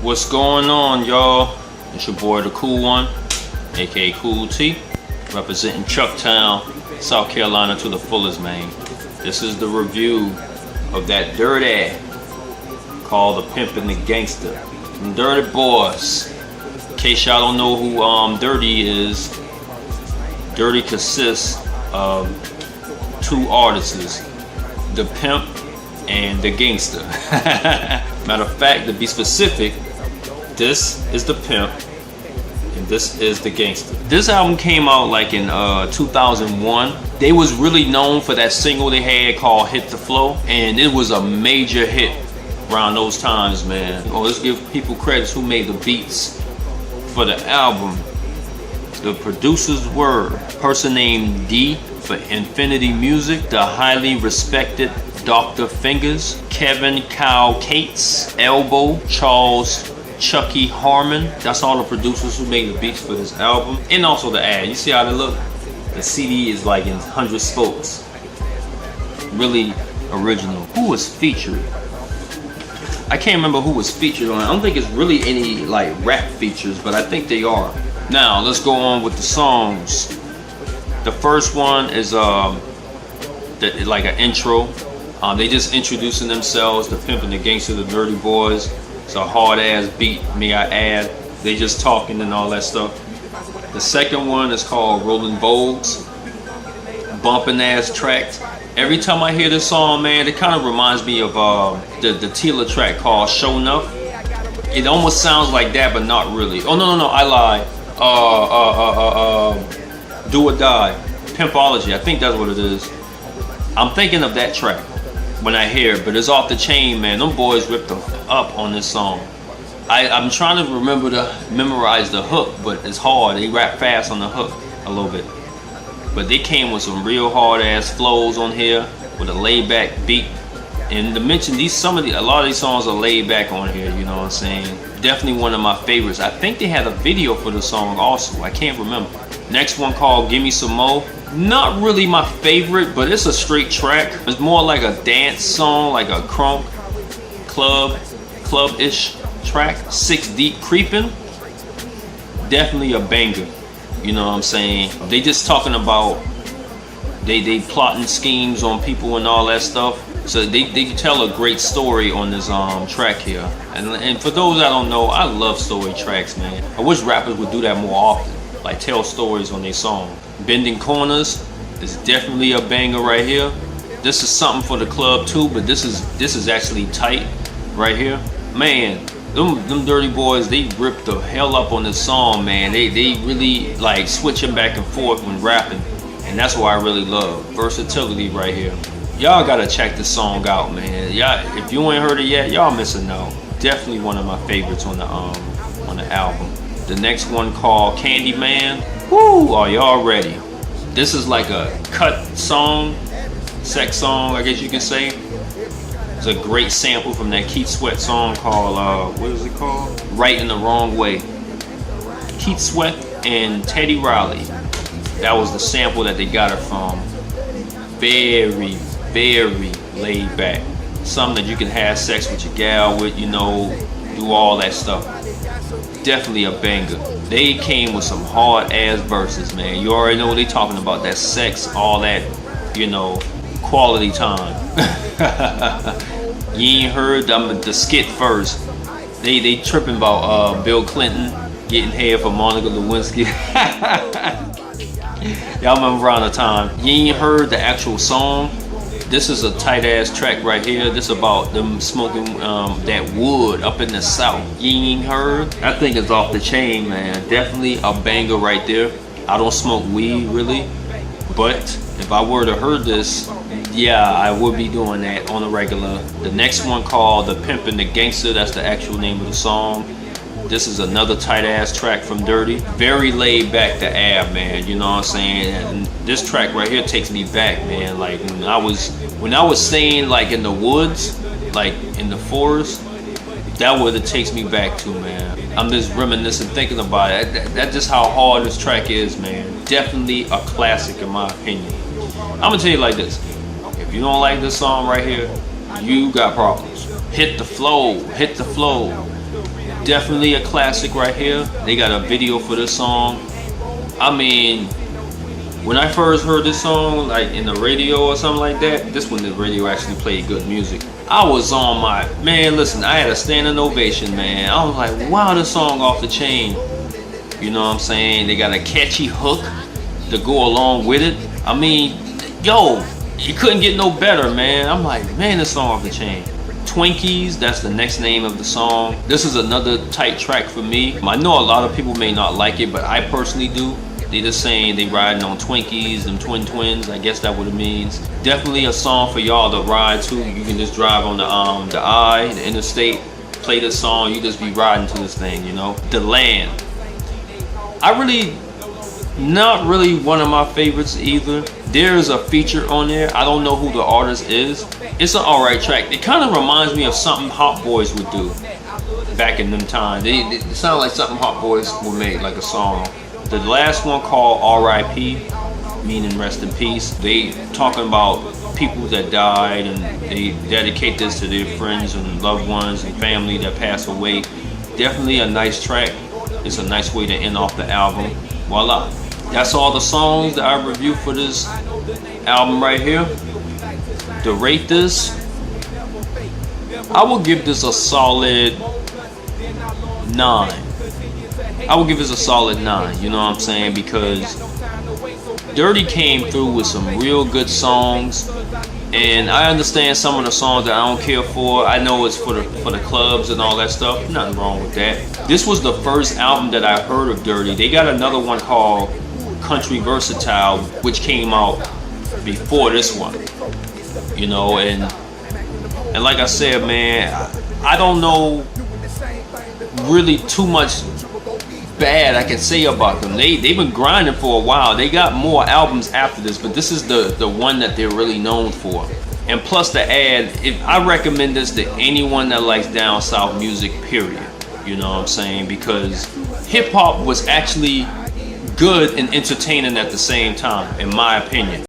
What's going on, y'all? It's your boy, the Cool One, aka Cool T, representing Chucktown, South Carolina to the fullest, man. This is the review of that dirty called the Pimp Da Gangsta. Them Dirty Boys. In case y'all don't know who Dirty is, Dirty consists of two artists, the Pimp and the Gangsta. Matter of fact, to be specific, this is the Pimp and this is the Gangsta. This album came out like in 2001. They was really known for that single they had called Hit the Floe, and it was a major hit around those times, man. Oh, let's give people credits who made the beats for the album. The producers were a person named D for Infinity Music, the highly respected Dr. Fingers, Kevin Kyle Cates, Elbow, Charles Chucky Harmon. That's all the producers who made the beats for this album. And also the ad. You see how they look? The CD is like in 100 spokes. Really original. Who was featured? I can't remember who was featured on it. I don't think it's really any like rap features, but I think they are. Now let's go on with the songs. The first one is like an intro. They just introducing themselves, the Pimp and the Gangsta, the Dirty Boys. It's a hard ass beat, may I add. They just talking and all that stuff. The second one is called Rollin Vogues. Bumping ass track. Every time I hear this song, man, it kind of reminds me of the Tila track called Show Enough. It almost sounds like that, but not really. Oh no, I lied. Do or Die, Pimpology. I think that's what it is. I'm thinking of that track when I hear it, but it's off the chain, man. Them boys ripped up on this song. I'm trying to remember to memorize the hook, but it's hard. They rap fast on the hook a little bit. But they came with some real hard ass flows on here with a laid back beat. And to mention a lot of these songs are laid back on here, you know what I'm saying? Definitely one of my favorites. I think they had a video for the song also. I can't remember. Next one called Gimme Some Mo. Not really my favorite, but it's a straight track. It's more like a dance song, like a crunk club-ish track. 6 Deep Creepin'. Definitely a banger. You know what I'm saying? They just talking about they plotting schemes on people and all that stuff. So they tell a great story on this track here. And for those that don't know, I love story tracks, man. I wish rappers would do that more often. Like tell stories on their song. Bending Corners is definitely a banger right here. This is something for the club too, but this is actually tight right here. Man, them Dirty Boys, they ripped the hell up on this song, man. They really like switching back and forth when rapping. And that's what I really love. Versatility right here. Y'all gotta check this song out, man. Y'all, if you ain't heard it yet, y'all missing out. Definitely one of my favorites on the album. The next one called Candyman. Woo! Are y'all ready? This is like a cut song, sex song, I guess you can say. It's a great sample from that Keith Sweat song called what is it called? Right in the Wrong Way. Keith Sweat and Teddy Riley. That was the sample that they got it from. Very, very laid back. Something that you can have sex with your gal with, you know, do all that stuff. Definitely a banger. They came with some hard ass verses, man. You already know what they talking about. That sex, all that, you know, quality time. You ain't heard the skit first. They tripping about Bill Clinton getting head from Monica Lewinsky. Y'all remember around the time. You ain't heard the actual song. This is a tight ass track right here. This about them smoking that wood up in the south. You ain't heard? I think it's off the chain, man. Definitely a banger right there. I don't smoke weed really, but if I were to heard this, yeah, I would be doing that on a regular. The next one called The Pimp and the Gangsta. That's the actual name of the song. This is another tight ass track from Dirty. Very laid back to Ab, man. You know what I'm saying? And this track right here takes me back, man. Like when I was staying like in the woods, like in the forest, that what it takes me back to, man. I'm just reminiscing, thinking about it. That's just how hard this track is, man. Definitely a classic in my opinion. I'm gonna tell you like this. If you don't like this song right here, you got problems. Hit the flow, hit the flow. Definitely a classic right here. They got a video for this song. I mean, when I first heard this song, like in the radio or something like that, this when the radio actually played good music, I was on my, man, listen, I had a standing ovation, man. I was like, wow, this song off the chain. You know what I'm saying? They got a catchy hook to go along with it. I mean, yo, you couldn't get no better, man. I'm like, man, this song off the chain. Twinkies, that's the next name of the song. This is another tight track for me. I know a lot of people may not like it, but I personally do. They just saying they riding on Twinkies, them twins. I guess that's what it means. Definitely a song for y'all to ride to. You can just drive on the interstate, play this song, you just be riding to this thing, you know. The Land. Not really one of my favorites either. There's a feature on there. I don't know who the artist is. It's an alright track. It kind of reminds me of something Hot Boys would do back in them times. It sounded like something Hot Boys would make, like a song. The last one called R.I.P., meaning rest in peace. They talking about people that died, and they dedicate this to their friends and loved ones and family that passed away. Definitely a nice track. It's a nice way to end off the album. Voila. That's all the songs that I reviewed for this album right here. To rate this, I will give this a solid 9. I will give this a solid 9, you know what I'm saying? Because Dirty came through with some real good songs, and I understand some of the songs that I don't care for. I know it's for the clubs and all that stuff. Nothing wrong with that. This was the first album that I heard of Dirty. They got another one called Country Versatile, which came out before this one. You know, and like I said, man, I don't know really too much bad I can say about them. They've been grinding for a while. They got more albums after this, but this is the one that they're really known for. And plus to add, I recommend this to anyone that likes down south music, period. You know what I'm saying? Because hip hop was actually good and entertaining at the same time, in my opinion.